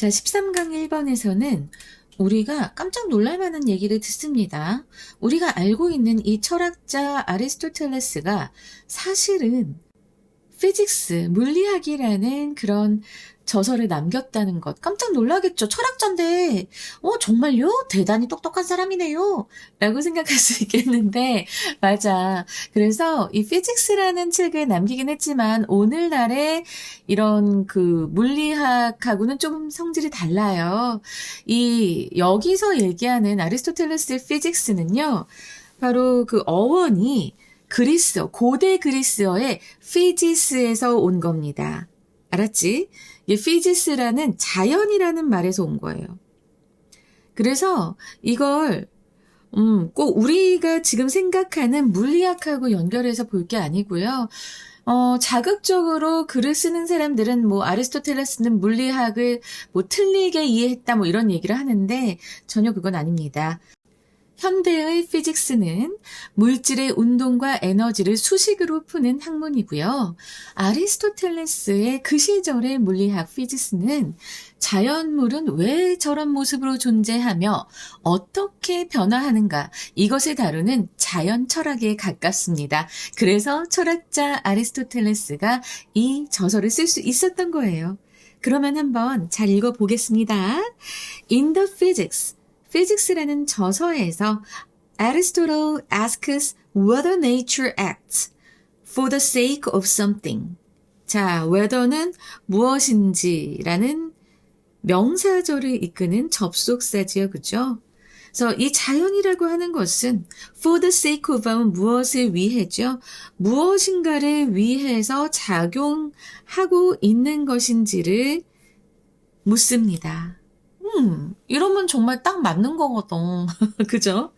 자, 13강 1번에서는 우리가 깜짝 놀랄 만한 얘기를 듣습니다. 우리가 알고 있는 이 철학자 아리스토텔레스가 사실은 피직스, 물리학이라는 그런 저서를 남겼다는 것. 깜짝 놀라겠죠. 철학자인데, 정말요? 대단히 똑똑한 사람이네요. 라고 생각할 수 있겠는데, 맞아. 그래서 이 피직스라는 책을 남기긴 했지만, 오늘날의 이런 물리학하고는 좀 성질이 달라요. 여기서 얘기하는 아리스토텔레스의 피직스는요, 바로 그 어원이 고대 그리스어의 피지스에서 온 겁니다. 알았지? 이 피지스라는 자연이라는 말에서 온 거예요. 그래서 이걸 꼭 우리가 지금 생각하는 물리학하고 연결해서 볼 게 아니고요. 자극적으로 글을 쓰는 사람들은 아리스토텔레스는 물리학을 틀리게 이해했다 이런 얘기를 하는데 전혀 그건 아닙니다. 현대의 피직스는 물질의 운동과 에너지를 수식으로 푸는 학문이고요. 아리스토텔레스의 그 시절의 물리학 피직스는 자연물은 왜 저런 모습으로 존재하며 어떻게 변화하는가 이것을 다루는 자연 철학에 가깝습니다. 그래서 철학자 아리스토텔레스가 이 저서를 쓸 수 있었던 거예요. 그러면 한번 잘 읽어보겠습니다. In the Physics라는 저서에서 Aristotle asks whether nature acts for the sake of something. 자, whether는 무엇인지라는 명사절을 이끄는 접속사지요, 그죠? 그래서 이 자연이라고 하는 것은 for the sake of 하면 무엇을 위해죠? 무엇인가를 위해서 작용하고 있는 것인지를 묻습니다. 이러면 정말 딱 맞는 거거든. 그죠?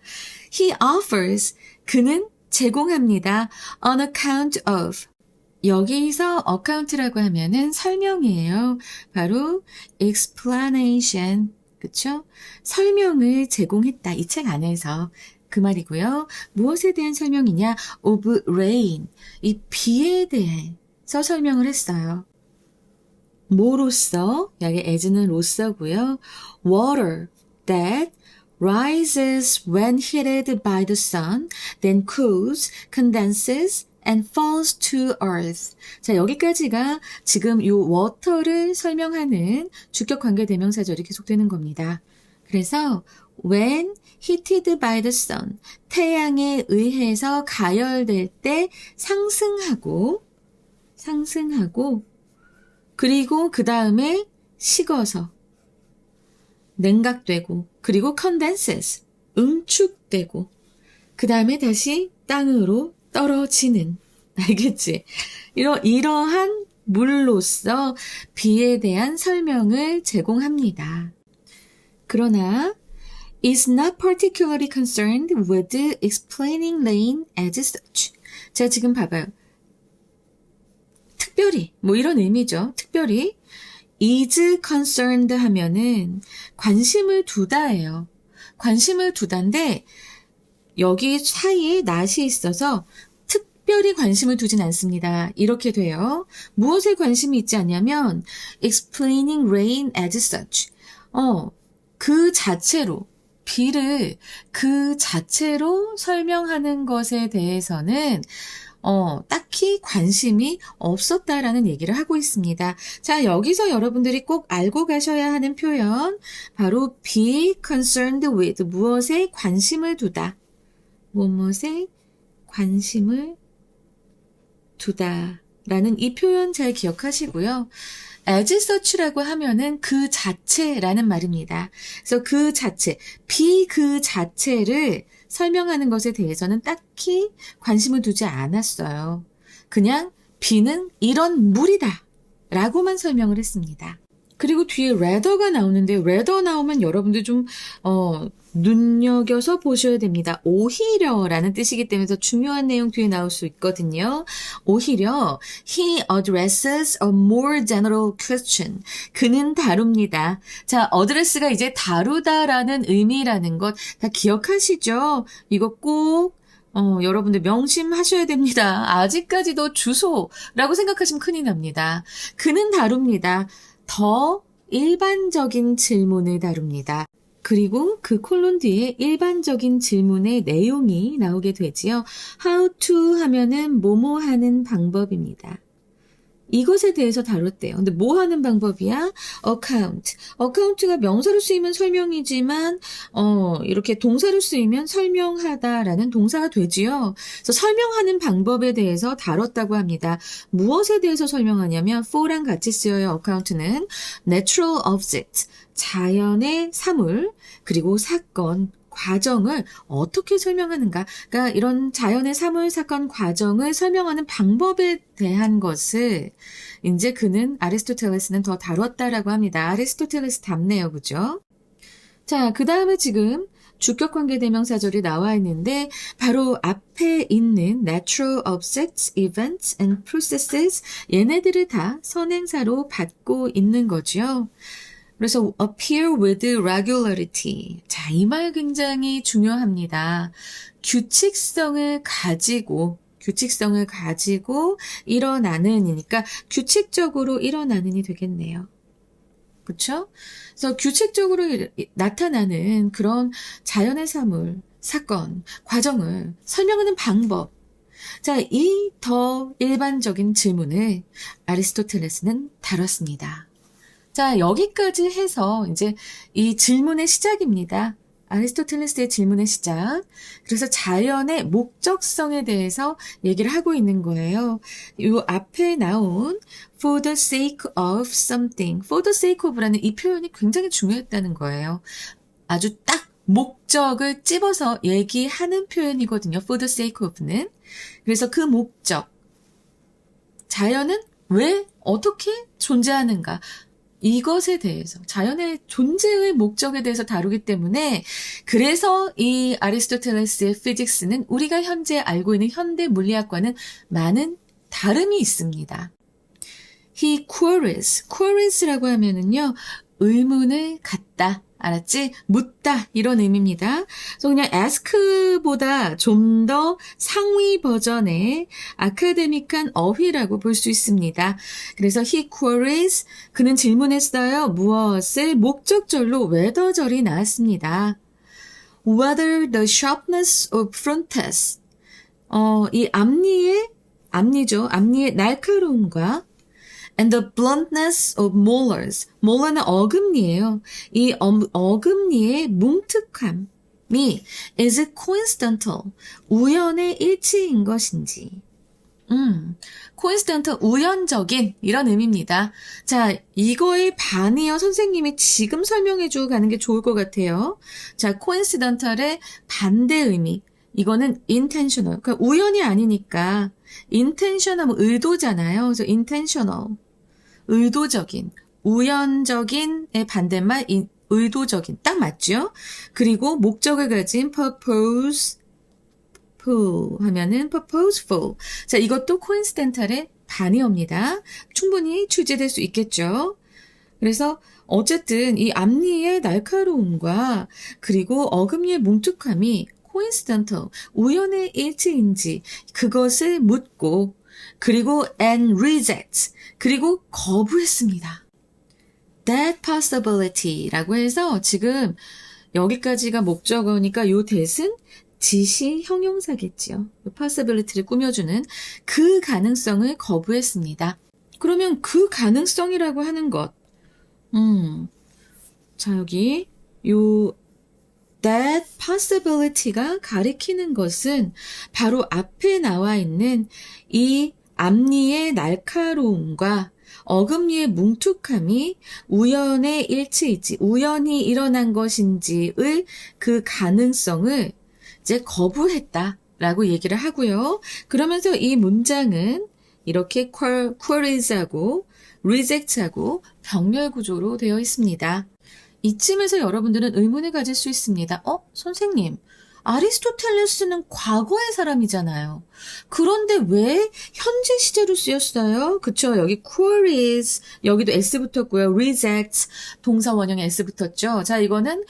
He offers, 그는 제공합니다. On account of. 여기서 account라고 하면은 설명이에요. 바로 explanation. 그쵸? 설명을 제공했다. 이 책 안에서. 그 말이고요. 무엇에 대한 설명이냐? of rain. 이 비에 대해서 설명을 했어요. 뭐로써? 여기 as는 로서고요. Water that rises when heated by the sun, then cools, condenses, and falls to earth. 자, 여기까지가 지금 이 water를 설명하는 주격 관계 대명사절이 계속되는 겁니다. 그래서 when heated by the sun, 태양에 의해서 가열될 때 상승하고 그리고 그 다음에 식어서 냉각되고 그리고 condenses 응축되고 그 다음에 다시 땅으로 떨어지는 알겠지? 이러한 물로서 비에 대한 설명을 제공합니다. 그러나 is not particularly concerned with explaining rain as such. 자, 지금 봐봐요. 특별히 이런 의미죠. 특별히 is concerned 하면은 관심을 두다예요. 관심을 두다인데 여기 사이에 not이 있어서 특별히 관심을 두진 않습니다. 이렇게 돼요. 무엇에 관심이 있지 않냐면 explaining rain as such. 그 자체로 비를 그 자체로 설명하는 것에 대해서는 딱히 관심이 없었다라는 얘기를 하고 있습니다. 자, 여기서 여러분들이 꼭 알고 가셔야 하는 표현, 바로 be concerned with, 무엇에 관심을 두다. 무엇에 관심을 두다라는 이 표현 잘 기억하시고요. as such라고 하면은 그 자체라는 말입니다. 그래서 그 자체, 그 자체를 설명하는 것에 대해서는 딱히 관심을 두지 않았어요. 그냥 비는 이런 물이다 라고만 설명을 했습니다. 그리고 뒤에 rather가 나오는데 rather 나오면 여러분들 좀 눈여겨서 보셔야 됩니다. 오히려라는 뜻이기 때문에 더 중요한 내용 뒤에 나올 수 있거든요. 오히려 he addresses a more general question. 그는 다룹니다. 자, address가 이제 다루다라는 의미라는 것 다 기억하시죠? 이거 꼭 여러분들 명심하셔야 됩니다. 아직까지도 주소라고 생각하시면 큰일 납니다. 그는 다룹니다. 더 일반적인 질문을 다룹니다. 그리고 그 콜론 뒤에 일반적인 질문의 내용이 나오게 되지요. How to 하면은 뭐뭐 하는 방법입니다. 이것에 대해서 다뤘대요. 근데 뭐 하는 방법이야? account. account가 명사로 쓰이면 설명이지만 이렇게 동사로 쓰이면 설명하다라는 동사가 되지요. 그래서 설명하는 방법에 대해서 다뤘다고 합니다. 무엇에 대해서 설명하냐면 for랑 같이 쓰여요. account는 natural object, 자연의 사물, 그리고 사건, 과정을 어떻게 설명하는가. 그러니까 이런 자연의 사물, 사건, 과정을 설명하는 방법에 대한 것을 이제 그는 아리스토텔레스는 더 다뤘다라고 합니다. 아리스토텔레스 답네요. 그죠? 자, 그 다음에 지금 주격관계 대명사절이 나와 있는데 바로 앞에 있는 natural objects, events and processes 얘네들을 다 선행사로 받고 있는 거죠. 그래서 appear with regularity. 자, 이 말 굉장히 중요합니다. 규칙성을 가지고 일어나는이니까 규칙적으로 일어나는이 되겠네요. 그렇죠? 그래서 규칙적으로 나타나는 그런 자연의 사물, 사건, 과정을 설명하는 방법. 자, 이 더 일반적인 질문을 아리스토텔레스는 다뤘습니다. 자, 여기까지 해서 이제 이 질문의 시작입니다. 아리스토텔레스의 질문의 시작. 그래서 자연의 목적성에 대해서 얘기를 하고 있는 거예요. 이 앞에 나온 for the sake of something, for the sake of라는 이 표현이 굉장히 중요했다는 거예요. 아주 딱 목적을 찝어서 얘기하는 표현이거든요. for the sake of는. 그래서 그 목적, 자연은 왜, 어떻게 존재하는가, 이것에 대해서 자연의 존재의 목적에 대해서 다루기 때문에 그래서 이 아리스토텔레스의 피직스는 우리가 현재 알고 있는 현대 물리학과는 많은 다름이 있습니다. He queries라고 하면은요 의문을 갖다, 알았지? 묻다 이런 의미입니다. 그래서 그냥 ask보다 좀 더 상위 버전의 아카데믹한 어휘라고 볼 수 있습니다. 그래서 he queries, 그는 질문했어요. 무엇을? 목적절로 whether절이 나왔습니다. Whether the sharpness of frontes, 이 앞니의 날카로움과 and the bluntness of molars. mollar는 어금니예요. 이 어금니의 뭉툭함이 is it coincidental? 우연의 일치인 것인지. coincidental, 우연적인 이런 의미입니다. 자, 이거의 반이요. 선생님이 지금 설명해주고 가는 게 좋을 것 같아요. 자, coincidental의 반대 의미. 이거는 intentional. 그러니까 우연이 아니니까 intentional, 의도잖아요. 그래서 intentional. 의도적인, 우연적인의 반대말 의도적인, 딱 맞죠? 그리고 목적을 가진 purposeful 하면은 purposeful. 자, 이것도 coincidental의 반이옵니다. 충분히 출제될 수 있겠죠? 그래서 어쨌든 이 앞니의 날카로움과 그리고 어금니의 뭉툭함이 coincidental, 우연의 일치인지 그것을 묻고 그리고 and reject, 그리고 거부했습니다. That possibility라고 해서 지금 여기까지가 목적어니까 요 that은 지시 형용사겠지요. possibility를 꾸며주는 그 가능성을 거부했습니다. 그러면 그 가능성이라고 하는 것, 자 여기 요 that possibility가 가리키는 것은 바로 앞에 나와 있는 이 앞니의 날카로움과 어금니의 뭉툭함이 우연의 일치일지, 우연히 일어난 것인지의 그 가능성을 이제 거부했다라고 얘기를 하고요. 그러면서 이 문장은 이렇게 queries하고 reject하고 병렬 구조로 되어 있습니다. 이쯤에서 여러분들은 의문을 가질 수 있습니다. 선생님, 아리스토텔레스는 과거의 사람이잖아요. 그런데 왜 현재 시제로 쓰였어요? 그쵸? 여기 queries, 여기도 s 붙었고요. reject, 동사 원형에 s 붙었죠. 자, 이거는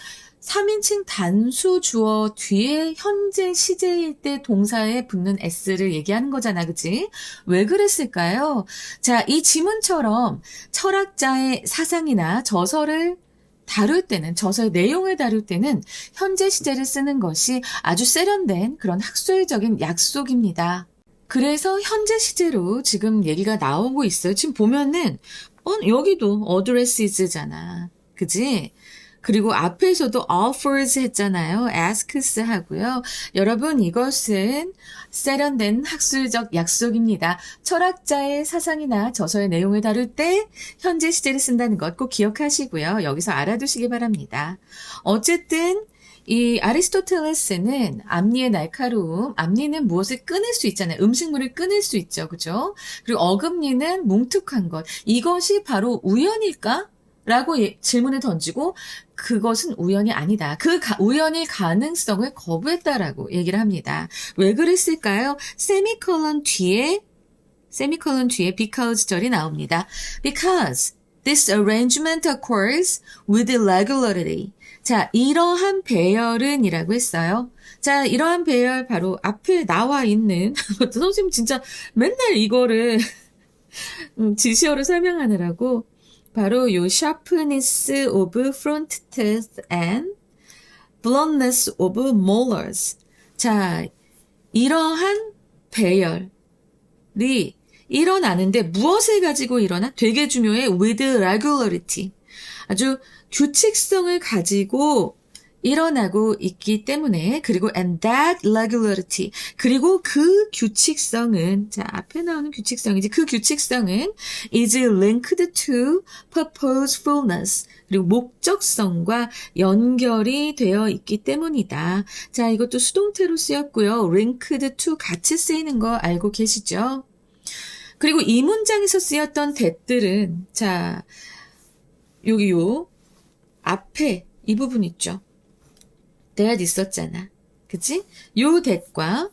3인칭 단수 주어 뒤에 현재 시제일 때 동사에 붙는 s를 얘기하는 거잖아, 그치? 왜 그랬을까요? 자, 이 지문처럼 철학자의 사상이나 저서를 다룰 때는, 저서의 내용을 다룰 때는 현재 시제를 쓰는 것이 아주 세련된 그런 학술적인 약속입니다. 그래서 현재 시제로 지금 얘기가 나오고 있어요. 지금 보면은, 여기도 addresses잖아. 그지? 그리고 앞에서도 offers 했잖아요. asks 하고요. 여러분, 이것은 세련된 학술적 약속입니다. 철학자의 사상이나 저서의 내용을 다룰 때 현재 시제를 쓴다는 것 꼭 기억하시고요. 여기서 알아두시기 바랍니다. 어쨌든 이 아리스토텔레스는 앞니의 날카로움, 앞니는 무엇을 끊을 수 있잖아요. 음식물을 끊을 수 있죠. 그죠? 그리고 어금니는 뭉툭한 것. 이것이 바로 우연일까? 라고 질문을 던지고 그것은 우연이 아니다. 우연일 가능성을 거부했다라고 얘기를 합니다. 왜 그랬을까요? 세미콜론 뒤에 because 절이 나옵니다. Because this arrangement occurs with regularity. 자, 이러한 배열은 이라고 했어요. 자, 이러한 배열 바로 앞에 나와 있는 선생님 진짜 맨날 이거를 지시어를 설명하느라고 바로 요 sharpness of front teeth and bluntness of molars. 자, 이러한 배열이 일어나는데 무엇을 가지고 일어나? 되게 중요해. with regularity. 아주 규칙성을 가지고 일어나고 있기 때문에 그리고 and that regularity 그리고 그 규칙성은 자 앞에 나오는 규칙성이지 그 규칙성은 is linked to purposefulness 그리고 목적성과 연결이 되어 있기 때문이다. 자 이것도 수동태로 쓰였고요. linked to 같이 쓰이는 거 알고 계시죠? 그리고 이 문장에서 쓰였던 that들은 자 여기 요 앞에 이 부분 있죠. that 있었잖아. 그치? 요 that과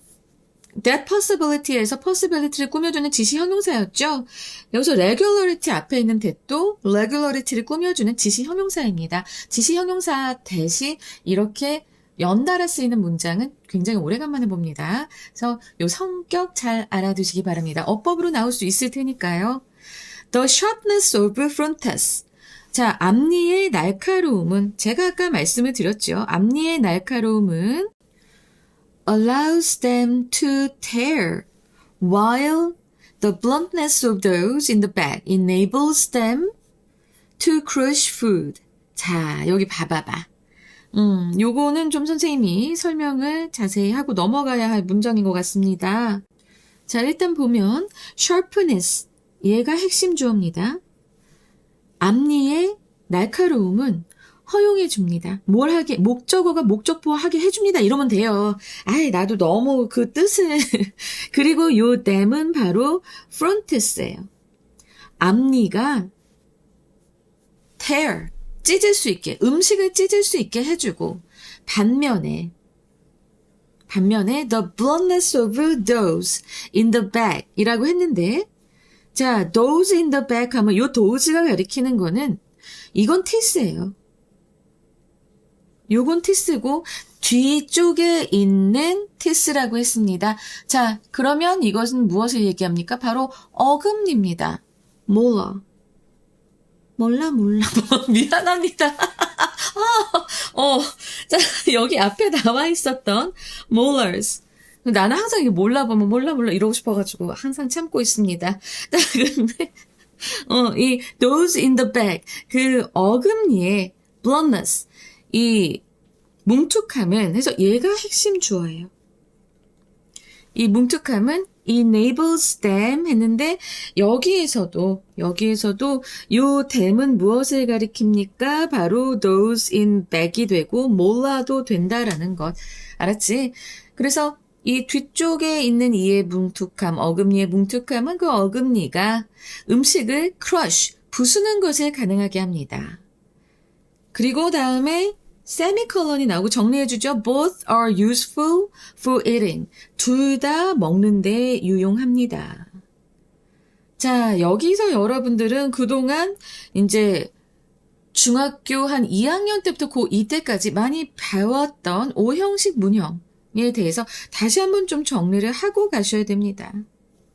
that possibility에서 possibility를 꾸며주는 지시 형용사였죠. 여기서 regularity 앞에 있는 that도 regularity를 꾸며주는 지시 형용사입니다. 지시 형용사 that이 이렇게 연달아 쓰이는 문장은 굉장히 오래간만에 봅니다. 그래서 요 성격 잘 알아두시기 바랍니다. 어법으로 나올 수 있을 테니까요. The sharpness of front teeth. 자, 앞니의 날카로움은 제가 아까 말씀을 드렸죠. 앞니의 날카로움은 allows them to tear, while the bluntness of those in the back enables them to crush food. 자, 여기 봐봐봐. 요거는 좀 선생님이 설명을 자세히 하고 넘어가야 할 문장인 것 같습니다. 자, 일단 보면 sharpness, 얘가 핵심 주어입니다. 앞니의 날카로움은 허용해 줍니다. 뭘 하게, 목적어가 목적보호 하게 해줍니다. 이러면 돼요. 아이, 나도 너무 그 뜻을. 그리고 요 them은 바로 frontis예요. 앞니가 tear, 찢을 수 있게, 음식을 찢을 수 있게 해주고, 반면에 the bluntness of those in the back 이라고 했는데, 자, those in the back 하면 요 those가 가리키는 거는 이건 this예요. 요건 this고 뒤쪽에 있는 this라고 했습니다. 자, 그러면 이것은 무엇을 얘기합니까? 바로 어금니입니다. molar. 몰라. 미안합니다. 자, 여기 앞에 나와 있었던 molars. 나는 항상 이게 몰라 이러고 싶어가지고 항상 참고 있습니다. 근데, 이 those in the back, 그 어금니의 bluntness, 이 뭉툭함은, 그래서 얘가 핵심 주어예요. 이 뭉툭함은 enables them 했는데, 여기에서도 요 them은 무엇을 가리킵니까? 바로 those in back이 되고, 몰라도 된다라는 것. 알았지? 그래서 이 뒤쪽에 있는 이의 뭉툭함, 어금니의 뭉툭함은 그 어금니가 음식을 crush, 부수는 것을 가능하게 합니다. 그리고 다음에 세미콜론이 나오고 정리해주죠. Both are useful for eating. 둘 다 먹는데 유용합니다. 자, 여기서 여러분들은 그동안 이제 중학교 한 2학년 때부터 고2 때까지 많이 배웠던 O형식 문형에 대해서 다시 한번 좀 정리를 하고 가셔야 됩니다.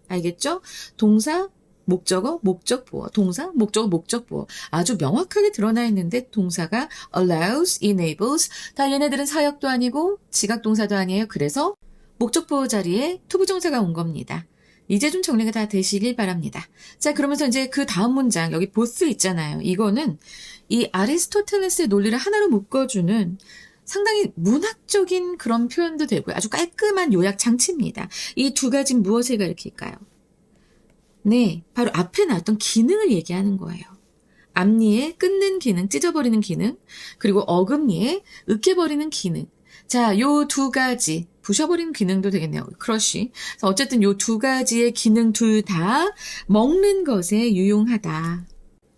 알겠죠? 동사, 목적어, 목적보어, 동사, 목적어, 목적보어. 아주 명확하게 드러나 있는데 동사가 allows, enables. 다 얘네들은 사역도 아니고 지각동사도 아니에요. 그래서 목적보어 자리에 투부정사가 온 겁니다. 이제 좀 정리가 다 되시길 바랍니다. 자, 그러면서 이제 그 다음 문장, 여기 both 있잖아요. 이거는 이 아리스토텔레스의 논리를 하나로 묶어주는 상당히 문학적인 그런 표현도 되고요. 아주 깔끔한 요약 장치입니다. 이 두 가지는 무엇을 가리킬까요? 네, 바로 앞에 나왔던 기능을 얘기하는 거예요. 앞니에 끊는 기능, 찢어버리는 기능, 그리고 어금니에 으깨버리는 기능. 자, 요 두 가지, 부셔버리는 기능도 되겠네요. 크러쉬. 어쨌든 요 두 가지의 기능 둘 다 먹는 것에 유용하다.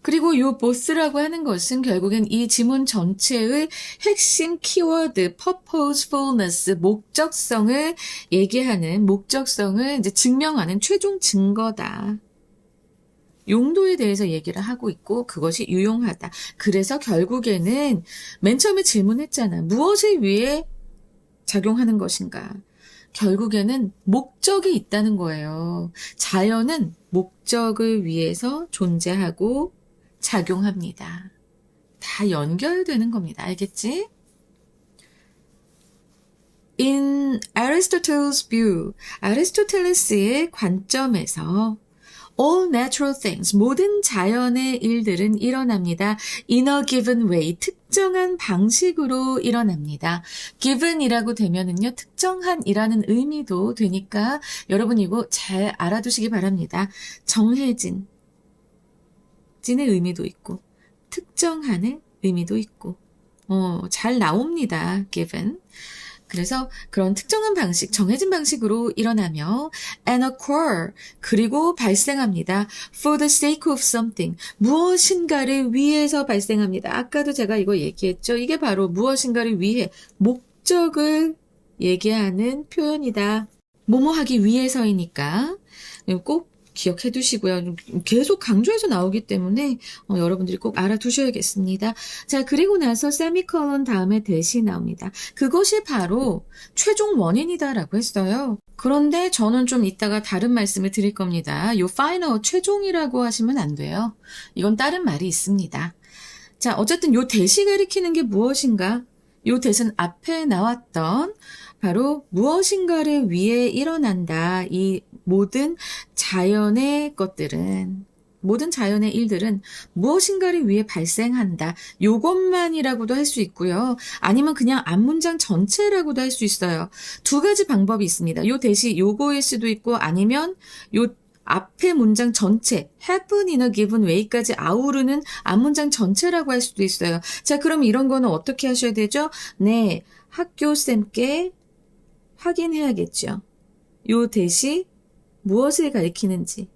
그리고 요 both라고 하는 것은 결국엔 이 지문 전체의 핵심 키워드, purposefulness, 목적성을 얘기하는, 목적성을 이제 증명하는 최종 증거다. 용도에 대해서 얘기를 하고 있고 그것이 유용하다. 그래서 결국에는 맨 처음에 질문했잖아. 무엇을 위해 작용하는 것인가? 결국에는 목적이 있다는 거예요. 자연은 목적을 위해서 존재하고 작용합니다. 다 연결되는 겁니다. 알겠지? In Aristotle's view, 아리스토텔레스의 관점에서 all natural things, 모든 자연의 일들은 일어납니다. In a given way, 특정한 방식으로 일어납니다. given이라고 되면은요, 특정한이라는 의미도 되니까 여러분 이거 잘 알아두시기 바랍니다. 정해진 의 의미도 있고 특정한의 의미도 있고 잘 나옵니다. given. 그래서 그런 특정한 방식, 정해진 방식으로 일어나며 and occur, 그리고 발생합니다. for the sake of something, 무엇인가를 위해서 발생합니다. 아까도 제가 이거 얘기했죠. 이게 바로 무엇인가를 위해, 목적을 얘기하는 표현이다. 뭐뭐 하기 위해서이니까 꼭 기억해 두시고요. 계속 강조해서 나오기 때문에 여러분들이 꼭 알아두셔야겠습니다. 자, 그리고 나서 세미콜론 다음에 대시 나옵니다. 그것이 바로 최종 원인이다라고 했어요. 그런데 저는 좀 이따가 다른 말씀을 드릴 겁니다. 요 final, 최종이라고 하시면 안 돼요. 이건 다른 말이 있습니다. 자, 어쨌든 요 대시 가리키는 게 무엇인가? 요 대신 앞에 나왔던 바로 무엇인가를 위해 일어난다. 이 모든 자연의 것들은, 모든 자연의 일들은 무엇인가를 위해 발생한다. 요것만이라고도 할 수 있고요. 아니면 그냥 앞문장 전체라고도 할 수 있어요. 두 가지 방법이 있습니다. 요 대시 요거일 수도 있고 아니면 요 앞에 문장 전체, happen in a given way까지 아우르는 앞문장 전체라고 할 수도 있어요. 자, 그럼 이런 거는 어떻게 하셔야 되죠? 네, 학교쌤께 확인해야겠죠. 요 대시 무엇을 가리키는지.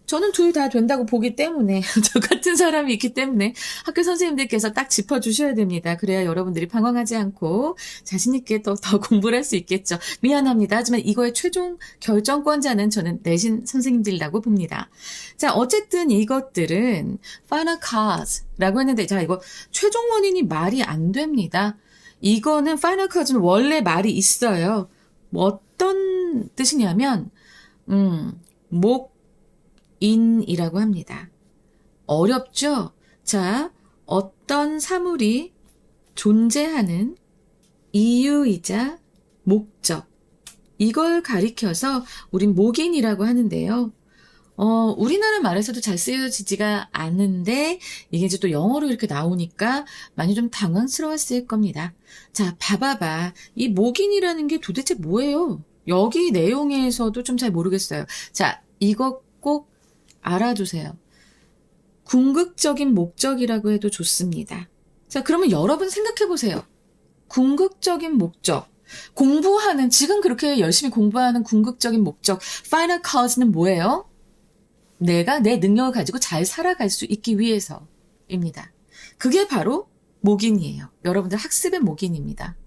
저는 둘 다 된다고 보기 때문에 저 같은 사람이 있기 때문에 학교 선생님들께서 딱 짚어주셔야 됩니다. 그래야 여러분들이 방황하지 않고 자신 있게 더 공부를 할 수 있겠죠. 미안합니다. 하지만 이거의 최종 결정권자는 저는 내신 선생님들이라고 봅니다. 자, 어쨌든 이것들은 final cause라고 했는데 자, 이거 최종 원인이 말이 안 됩니다. 이거는 final cause는 원래 말이 있어요. 어떤 뜻이냐면 목인이라고 합니다. 어렵죠? 자, 어떤 사물이 존재하는 이유이자 목적. 이걸 가리켜서 우린 목인이라고 하는데요. 우리나라 말에서도 잘 쓰여지지가 않는데 이게 이제 또 영어로 이렇게 나오니까 많이 좀 당황스러웠을 겁니다. 자, 봐봐봐. 이 목인이라는 게 도대체 뭐예요? 여기 내용에서도 좀 잘 모르겠어요. 자, 이거 꼭 알아두세요. 궁극적인 목적이라고 해도 좋습니다. 자, 그러면 여러분 생각해 보세요. 궁극적인 목적. 공부하는, 지금 그렇게 열심히 공부하는 궁극적인 목적, final cause는 뭐예요? 내가 내 능력을 가지고 잘 살아갈 수 있기 위해서입니다. 그게 바로 목인이에요. 여러분들 학습의 목인입니다.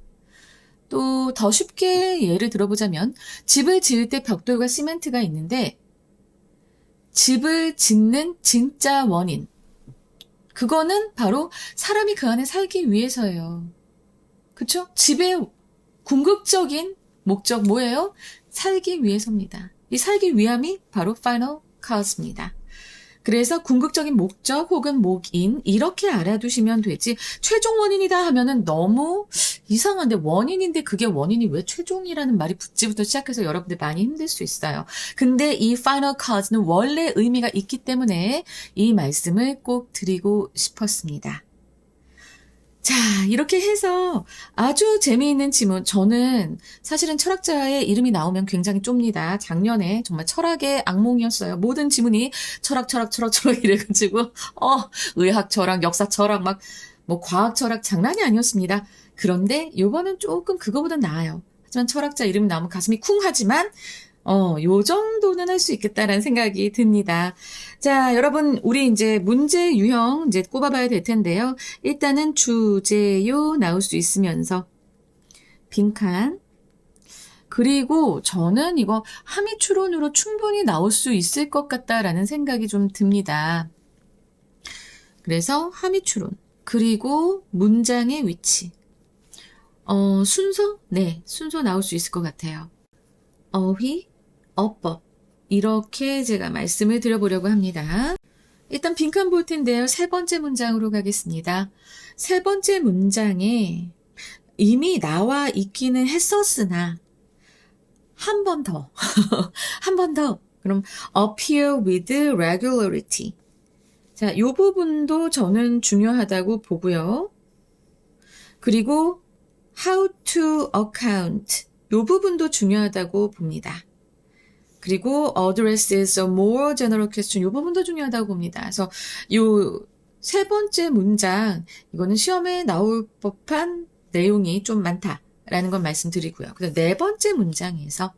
또 더 쉽게 예를 들어보자면 집을 지을 때 벽돌과 시멘트가 있는데 집을 짓는 진짜 원인, 그거는 바로 사람이 그 안에 살기 위해서예요. 그쵸? 집의 궁극적인 목적 뭐예요? 살기 위해서입니다. 이 살기 위함이 바로 final cause입니다. 그래서 궁극적인 목적 혹은 목인 이렇게 알아두시면 되지 최종 원인이다 하면은 너무 이상한데 원인인데 그게 원인이 왜 최종이라는 말이 붙지부터 시작해서 여러분들 많이 힘들 수 있어요. 근데 이 final cause는 원래 의미가 있기 때문에 이 말씀을 꼭 드리고 싶었습니다. 자, 이렇게 해서 아주 재미있는 지문. 저는 사실은 철학자의 이름이 나오면 굉장히 좁니다. 작년에 정말 철학의 악몽이었어요. 모든 지문이 철학 이래가지고, 의학 철학, 역사 철학, 과학 철학 장난이 아니었습니다. 그런데 요번은 조금 그거보단 나아요. 하지만 철학자 이름이 나오면 가슴이 쿵 하지만, 요 정도는 할 수 있겠다라는 생각이 듭니다. 자, 여러분, 우리 이제 문제 유형 이제 꼽아봐야 될 텐데요. 일단은 주제요 나올 수 있으면서 빈칸. 그리고 저는 이거 함의 추론으로 충분히 나올 수 있을 것 같다라는 생각이 좀 듭니다. 그래서 함의 추론. 그리고 문장의 위치. 순서? 네, 순서 나올 수 있을 것 같아요. 어휘, 어법 이렇게 제가 말씀을 드려보려고 합니다. 일단 빈칸 볼 텐데요. 세 번째 문장으로 가겠습니다. 세 번째 문장에 이미 나와 있기는 했었으나 한 번 더, 한 번 더. 그럼 appear with regularity. 자, 이 부분도 저는 중요하다고 보고요. 그리고 how to account. 이 부분도 중요하다고 봅니다. 그리고 addresses a more general question. 이 부분도 중요하다고 봅니다. 그래서 이 세 번째 문장, 이거는 시험에 나올 법한 내용이 좀 많다라는 건 말씀드리고요. 그다음 네 번째 문장에서,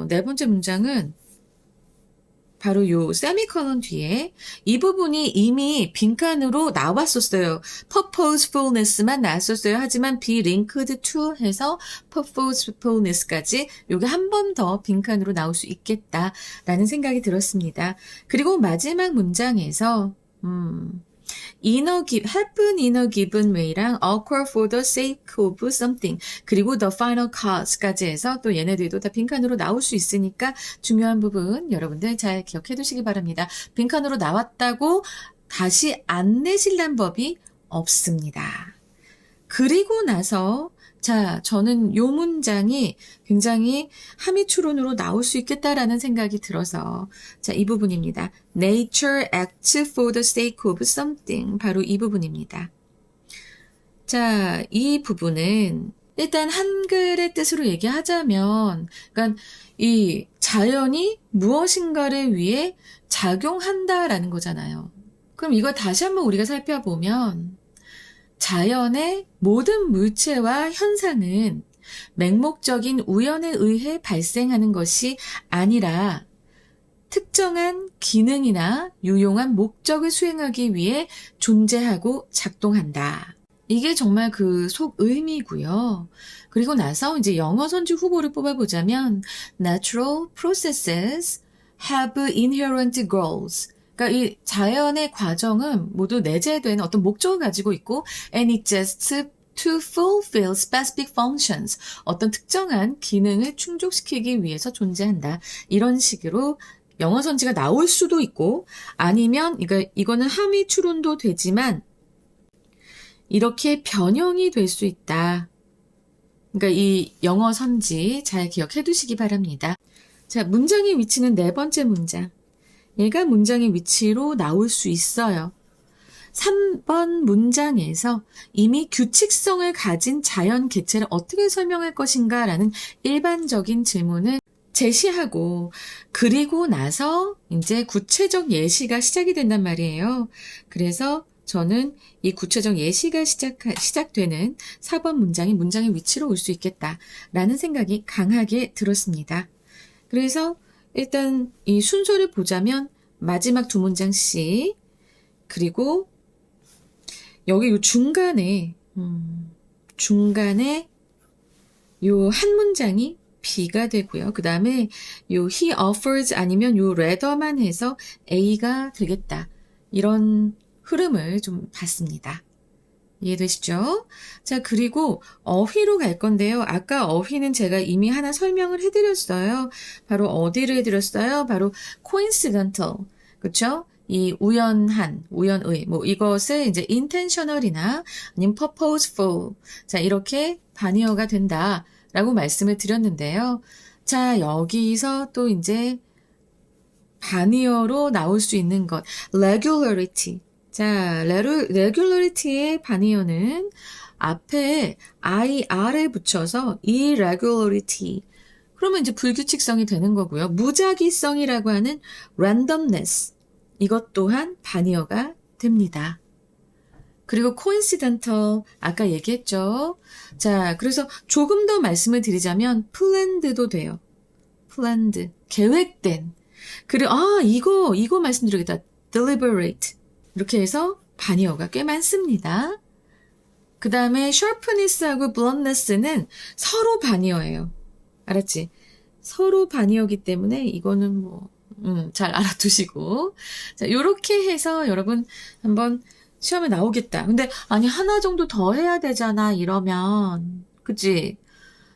네 번째 문장은 바로 요 세미콜론 뒤에 이 부분이 이미 빈칸으로 나왔었어요. purposefulness만 나왔었어요. 하지만 be linked to 해서 purposefulness까지 요게 한 번 더 빈칸으로 나올 수 있겠다라는 생각이 들었습니다. 그리고 마지막 문장에서 help in a given way랑 occur for the sake of something 그리고 the final cause까지 해서 또 얘네들도 다 빈칸으로 나올 수 있으니까 중요한 부분 여러분들 잘 기억해 두시기 바랍니다. 빈칸으로 나왔다고 다시 안 내실란 법이 없습니다. 그리고 나서 자, 저는 요 문장이 굉장히 함의 추론으로 나올 수 있겠다라는 생각이 들어서 자, 이 부분입니다. Nature acts for the sake of something. 바로 이 부분입니다. 자, 이 부분은 일단 한글의 뜻으로 얘기하자면 그러니까 이 자연이 무엇인가를 위해 작용한다라는 거잖아요. 그럼 이걸 다시 한번 우리가 살펴보면 자연의 모든 물체와 현상은 맹목적인 우연에 의해 발생하는 것이 아니라 특정한 기능이나 유용한 목적을 수행하기 위해 존재하고 작동한다. 이게 정말 그 속 의미고요. 그리고 나서 이제 영어 선지 후보를 뽑아보자면 Natural processes have inherent goals. 그러니까 이 자연의 과정은 모두 내재된 어떤 목적을 가지고 있고 and exists to fulfill specific functions. 어떤 특정한 기능을 충족시키기 위해서 존재한다. 이런 식으로 영어 선지가 나올 수도 있고 아니면 이거는 함의 추론도 되지만 이렇게 변형이 될 수 있다. 그러니까 이 영어 선지 잘 기억해 두시기 바랍니다. 자, 문장의 위치는 네 번째 문장. 얘가 문장의 위치로 나올 수 있어요. 3번 문장에서 이미 규칙성을 가진 자연 개체를 어떻게 설명할 것인가 라는 일반적인 질문을 제시하고 그리고 나서 이제 구체적 예시가 시작이 된단 말이에요. 그래서 저는 이 구체적 예시가 시작되는 4번 문장이 문장의 위치로 올 수 있겠다라는 생각이 강하게 들었습니다. 그래서 일단 이 순서를 보자면 마지막 두 문장씩 그리고 여기 요 중간에 요 한 문장이 B가 되고요. 그 다음에 요 he offers 아니면 요 rather만 해서 A가 되겠다. 이런 흐름을 좀 봤습니다. 이해되시죠? 자, 그리고 어휘로 갈 건데요. 아까 어휘는 제가 이미 하나 설명을 해드렸어요. 바로 어디를 해드렸어요? 바로 coincidental. 그쵸? 이 우연한, 우연의, 뭐 이것을 이제 intentional이나 아니면 purposeful. 자, 이렇게 반의어가 된다라고 말씀을 드렸는데요. 자, 여기서 또 이제 반의어로 나올 수 있는 것, regularity. 자, regularity의 반의어는 앞에 ir을 붙여서 irregularity. 그러면 이제 불규칙성이 되는 거고요. 무작위성이라고 하는 randomness. 이것 또한 반의어가 됩니다. 그리고 coincidental, 아까 얘기했죠. 자, 그래서 조금 더 말씀을 드리자면 planned도 돼요. planned, 계획된. 그리고 이거 말씀드리겠다. deliberate. 이렇게 해서 반의어가 꽤 많습니다. 그 다음에 sharpness하고 bluntness는 서로 반의어예요. 알았지? 서로 반의어기 때문에 이거는 잘 알아두시고. 자, 요렇게 해서 여러분 한번 시험에 나오겠다. 근데 아니 하나 정도 더 해야 되잖아 이러면. 그치?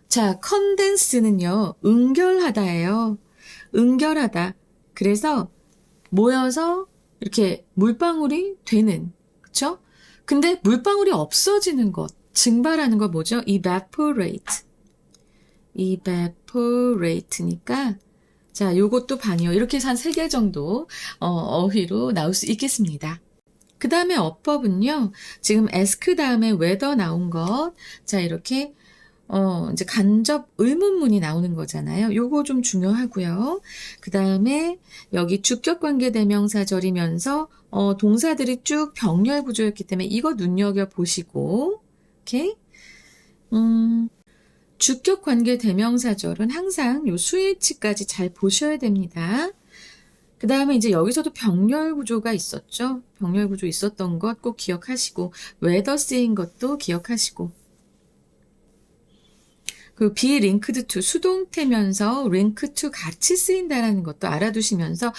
자, condense는요. 응결하다예요. 응결하다. 그래서 모여서 이렇게 물방울이 되는, 그쵸? 근데 물방울이 없어지는 것, 증발하는 거 뭐죠? evaporate. evaporate니까, 자, 요것도 반의어. 이렇게 해서 한 3개 정도, 어휘로 나올 수 있겠습니다. 그 다음에 어법은요, 지금 ask 다음에 whether 나온 것, 자, 이렇게, 이제 간접 의문문이 나오는 거잖아요. 요거 좀 중요하고요. 그 다음에 여기 주격관계대명사절이면서 동사들이 쭉 병렬 구조였기 때문에 이거 눈여겨보시고, 오케이? 주격관계대명사절은 항상 요 수일치까지 잘 보셔야 됩니다. 그 다음에 이제 여기서도 병렬 구조가 있었죠. 병렬 구조 있었던 것 꼭 기억하시고, whether 쓰인 것도 기억하시고, 그 be linked to 수동태면서 link to 같이 쓰인다라는 것도 알아두시면서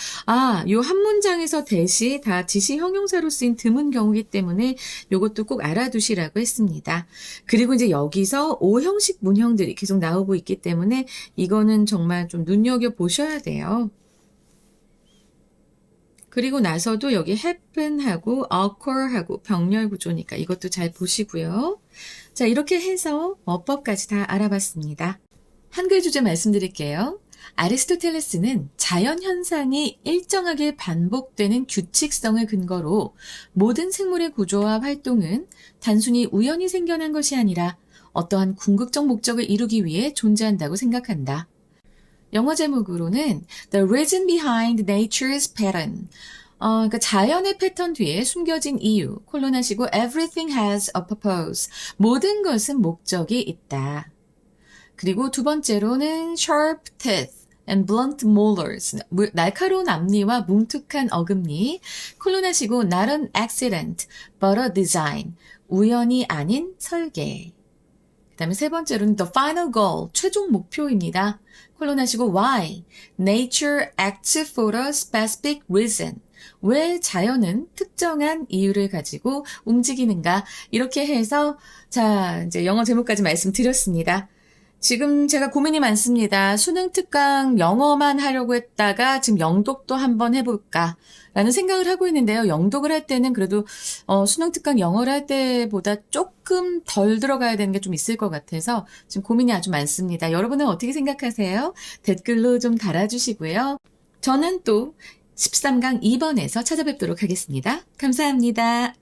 요 한 문장에서 대시 다 지시 형용사로 쓰인 드문 경우이기 때문에 이것도 꼭 알아두시라고 했습니다. 그리고 이제 여기서 오형식 문형들이 계속 나오고 있기 때문에 이거는 정말 좀 눈여겨보셔야 돼요. 그리고 나서도 여기 happen하고 occur하고 병렬 구조니까 이것도 잘 보시고요. 자, 이렇게 해서 어법까지 다 알아봤습니다. 한글 주제 말씀드릴게요. 아리스토텔레스는 자연현상이 일정하게 반복되는 규칙성을 근거로 모든 생물의 구조와 활동은 단순히 우연히 생겨난 것이 아니라 어떠한 궁극적 목적을 이루기 위해 존재한다고 생각한다. 영어 제목으로는 The Reason Behind Nature's Pattern. 그러니까 자연의 패턴 뒤에 숨겨진 이유, 콜론하시고 Everything has a purpose. 모든 것은 목적이 있다. 그리고 두 번째로는 Sharp teeth and blunt molars. 날카로운 앞니와 뭉툭한 어금니, 콜론하시고 Not an accident, but a design. 우연이 아닌 설계. 그 다음에 세 번째로는 The final goal, 최종 목표입니다. 콜론하시고 Why? Nature acts for a specific reason. 왜 자연은 특정한 이유를 가지고 움직이는가? 이렇게 해서 자, 이제 영어 제목까지 말씀드렸습니다. 지금 제가 고민이 많습니다. 수능 특강 영어만 하려고 했다가 지금 영독도 한번 해볼까? 라는 생각을 하고 있는데요. 영독을 할 때는 그래도 수능 특강 영어를 할 때보다 조금 덜 들어가야 되는 게 좀 있을 것 같아서 지금 고민이 아주 많습니다. 여러분은 어떻게 생각하세요? 댓글로 좀 달아주시고요. 저는 또 13강 2번에서 찾아뵙도록 하겠습니다. 감사합니다.